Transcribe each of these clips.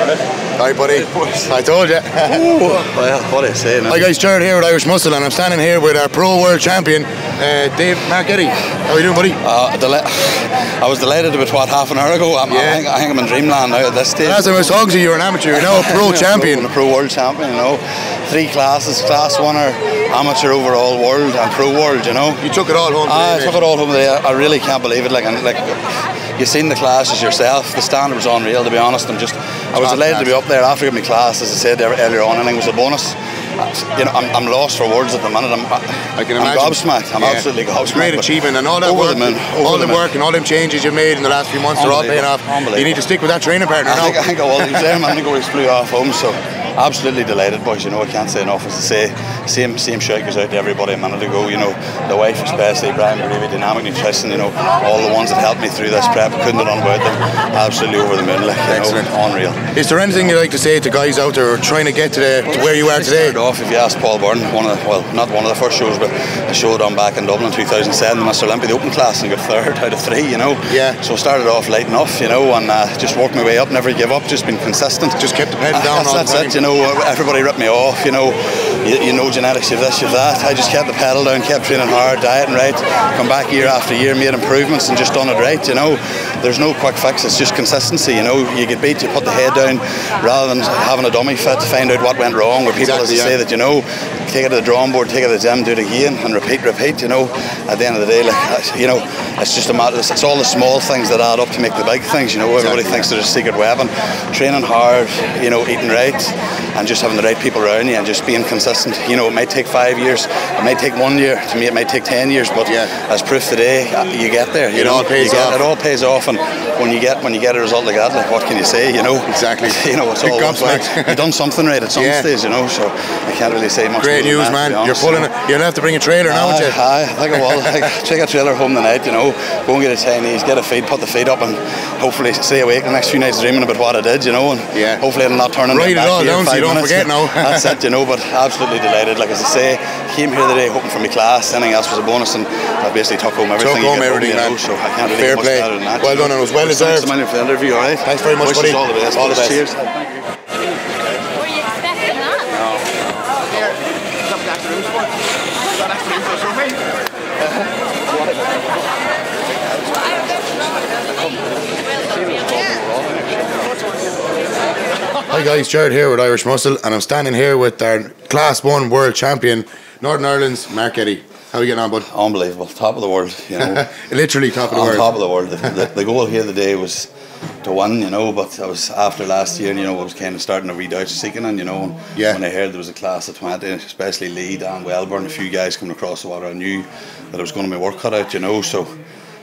Alright, buddy. I told you. Well, what do you say now? Hi guys, Jared here with Irish Muscle, and I'm standing here with our Pro World Champion, Mark Getty. How are you doing, buddy? I was delighted about half an hour ago. I think I'm in dreamland now at this stage. As I was talking to you, you're an amateur. You're now a Pro Champion. A Pro World Champion, you know. 3 classes, class 1 are amateur, overall, world and Pro World, you know. You took it all home today. I took it all home today. I really can't believe it. Like you've seen the classes yourself. The standard was unreal, to be honest. I was delighted to be up there after getting my class, as I said earlier on. I think it was a bonus. You know, I'm lost for words at the minute. I'm gobsmacked. I'm absolutely gobsmacked. Great achievement, and all that work, and all them changes you've made in the last few months are all paying off. You need to stick with that training partner now. I think I will. He was there, man. I think we flew off home, so absolutely delighted, boys. You know, I can't say enough. As I say, same shout goes out to everybody a minute ago. You know, the wife especially, Brian Gravy, Dynamic Nutrition. You know, all the ones that helped me through this prep. I couldn't have done without them. Absolutely over the moon. Like, excellent. Unreal. Is there anything you'd like to say to guys out there trying to get to where you are today? Off, if you ask Paul Byrne, not one of the first shows, but the show done back in Dublin in 2007, the Mr. Olympia, the open class, and got 3rd out of 3, you know. Yeah. So I started off light enough, you know, and just worked my way up, never give up, just been consistent. Just kept the pedal down all the time. That's it, you know. Everybody ripped me off, you know. You know genetics, you've this, you've that. I just kept the pedal down, kept training hard, dieting right, come back year after year, made improvements, and just done it right, you know. There's no quick fix, it's just consistency, you know. You get beat, you put the head down, rather than having a dummy fit to find out what went wrong, where people say that, you know, take it to the drawing board, take it to the gym, do it again, and repeat, you know. At the end of the day, like, you know, it's just a matter, it's all the small things that add up to make the big things, you know. Everybody thinks there's a secret weapon. Training hard, you know, eating right, and just having the right people around you, and just being consistent. You know, it might take 5 years, it might take 1 year, to me it might take 10 years, but as proof today, you get there. It all pays off. It all pays off, and when you get a result like that, like, what can you say, you know? Exactly. You know, it's all you've done something right at some stage, you know, so I can't really say much. Great news, man. You're pulling it. You'll have to bring a trailer now, won't you? I think I will. Take a trailer home tonight, you know, go and get a Chinese, get a feed, put the feet up, and hopefully stay awake the next few nights dreaming about what I did, you know, and hopefully it'll not turn into write it all down so you don't forget now. That's it, you know, but absolutely delighted. Like, as I say, came here today hoping for my class, anything else was a bonus, and I basically took home everything. Man. So I can't really fair play. Better than that, well done, and it was well deserved. Thanks a million for the interview, alright? Thanks very much, buddy. All the best. All the best. Cheers. Were you expecting that? Hi guys, Jared here with Irish Muscle, and I'm standing here with our Class 1 World Champion, Northern Ireland's Mark Getty. How are you getting on, bud? Unbelievable. Top of the world, you know. Literally top of the world. Top of the world. The goal here today was to win, you know, but I was after last year, and, you know, I was kind of starting to read out seeking, and, you know, when I heard there was a class of 20, especially Lee, Dan Wellburn, a few guys coming across the water, I knew that it was going to be work cut out, you know, so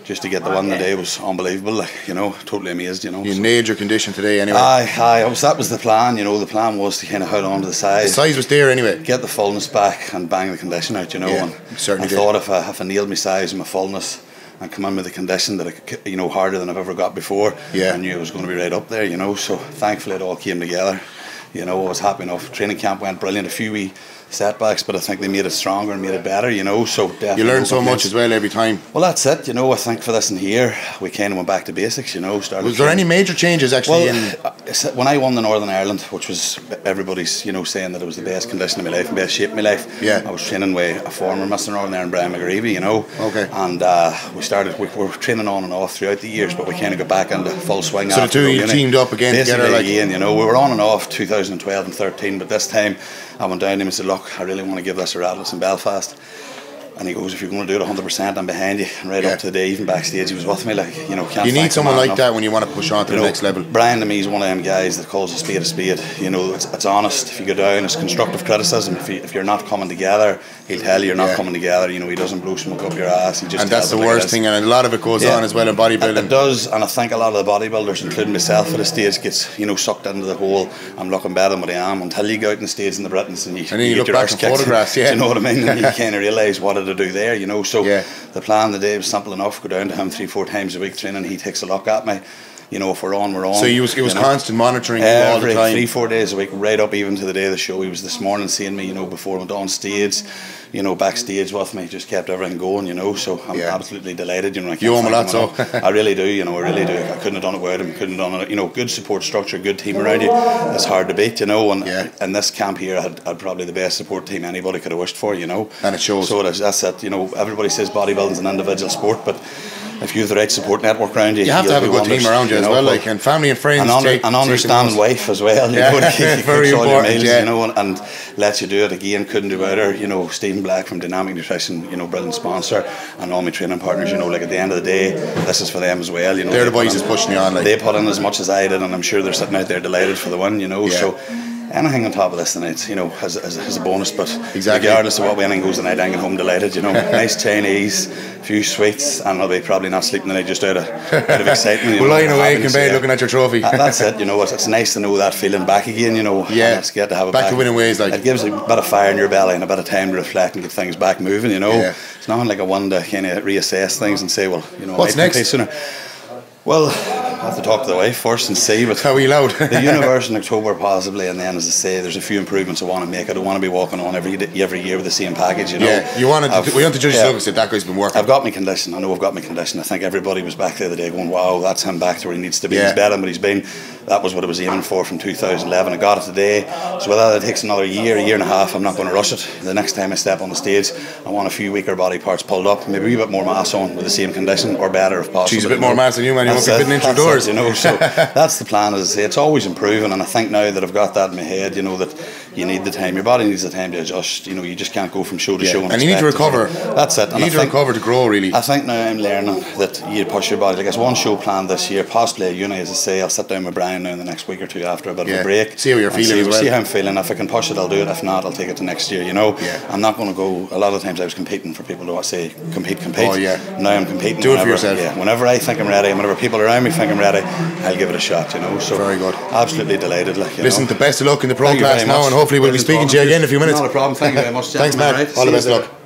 just to get the win today was unbelievable, like, you know, totally amazed, you know. You nailed your condition today anyway. That was the plan, you know. The plan was to kind of hold on to the size. The size was there anyway. Get the fullness back and bang the condition out, you know. Yeah, and certainly I thought if I nailed my size and my fullness and come in with the condition that I could, you know, harder than I've ever got before, I knew it was going to be right up there, you know. So thankfully it all came together. You know, I was happy enough. Training camp went brilliant. A few wee setbacks, but I think they made it stronger and made it better, you know. So definitely you learn so much as well every time. Well, that's it, you know. I think for this in here, we kind of went back to basics, you know. Was there any major changes actually? When I won the Northern Ireland, which was everybody's, you know, saying that it was the best condition of my life and best shape of my life, I was training with a former Mr. Northern Ireland, Brian McGreevy, you know. Okay. And we were training on and off throughout the years, but we kind of got back into full swing. So the two of you teamed up again together, like, again, you know. We were on and off 2012 and 13, but this time I went down to him and said, look, I really want to give this a rattle. It's in Belfast. And he goes, if you're going to do it 100%, I'm behind you. And right up to the day, even backstage, he was with me. Like, you know, can't you need someone like enough. that when you want to push on to the next level. Brian to me is one of them guys that calls a spade a spade. You know, it's honest. If you go down, it's constructive criticism. If you're not coming together, he'll tell you you're not coming together. You know, he doesn't blow smoke up your ass. He just and that's the worst thing, and a lot of it goes on as well in bodybuilding. It does, and I think a lot of the bodybuilders, including myself at the stage, gets, you know, sucked into the whole I'm looking better than what I am until you go out in the stage in the Britons and you look your back at photographs, do you know what I mean? And you kind of realise what did I do there, you know. So the plan today was simple enough. Go down to him 3-4 times a week training. He takes a look at me. you know, if we're on, we're on. So it was constant monitoring all the every time. 3-4 days a week, right up even to the day of the show. He was this morning seeing me, you know, before I went on stage, you know, backstage with me, just kept everything going, you know. So I'm absolutely delighted, you know. You owe him a lot, so. I really do, you know, I really do. I couldn't have done it without him. Couldn't have done it, you know. Good support structure, good team around you. It's hard to beat, you know. And this camp here had probably the best support team anybody could have wished for, you know. And it shows. So that's it, you know. Everybody says bodybuilding's an individual sport, but if you have the right support network around you, you have to have a good team around you as well, like, and family and friends. An understanding wife as well, you know, very important, meals, you know, and lets you do it again. Couldn't do better, you know. Stephen Black from Dynamic Nutrition, you know, brilliant sponsor, and all my training partners, you know, like at the end of the day, this is for them as well, you know. They're the boys that's pushing you on, like. They put in as much as I did, and I'm sure they're sitting out there delighted for the win, you know. So anything on top of this tonight, you know, as a bonus, but regardless of what way anything goes tonight, I'm going home delighted, you know. Nice Chinese, a few sweets, and I'll be probably not sleeping tonight just out of excitement. We're lying awake in bed looking at your trophy. That's it, you know. It's nice to know that feeling back again, you know. Yeah, it's good to have it back to winning ways, like. It gives a bit of fire in your belly and a bit of time to reflect and get things back moving, you know. It's nothing like a one to kind of reassess things and say, well, you know, what's next? Sooner. Well, I have to talk to the wife first and see. But how are you loud? The universe in October possibly, and then as I say, there's a few improvements I want to make. I don't want to be walking on every year with the same package, you know. Yeah, we want to judge look and say that guy's been working. I've got my condition. I know I've got my condition. I think everybody was back the other day going, wow, that's him back to where he needs to be. He's better than what he's been. That was what I was aiming for from 2011. I got it today. So whether that takes another year and a half, I'm not going to rush it. The next time I step on the stage, I want a few weaker body parts pulled up, maybe a wee bit more mass on with the same condition or better if possible. She's a bit more mass than you, man. You won't be fitting into doors. You know, so that's the plan. As I say, it's always improving, and I think now that I've got that in my head, you know, that you need the time. Your body needs the time to adjust. You know, you just can't go from show to show. And you need to recover. That's it. You need to recover to grow, really. I think now I'm learning that you push your body. Like, it's one show planned this year, possibly a uni, as I say. I'll sit down with Brian now in the next week or two after a bit of a break. See how you're feeling as well. See how I'm feeling. If I can push it, I'll do it. If not, I'll take it to next year, you know. I'm not going to go. A lot of times I was competing for people who say compete. Oh, yeah. Now I'm competing. Do it for yourself. Yeah. Whenever I think I'm ready, and whenever people around me think I'm ready, I'll give it a shot, you know. So very good. Absolutely delighted. Like, listen, the best of luck in the pro class now, and hopefully we'll be speaking to you again in a few minutes. Not a problem. Thank you very much. Thanks, man. All the best of luck.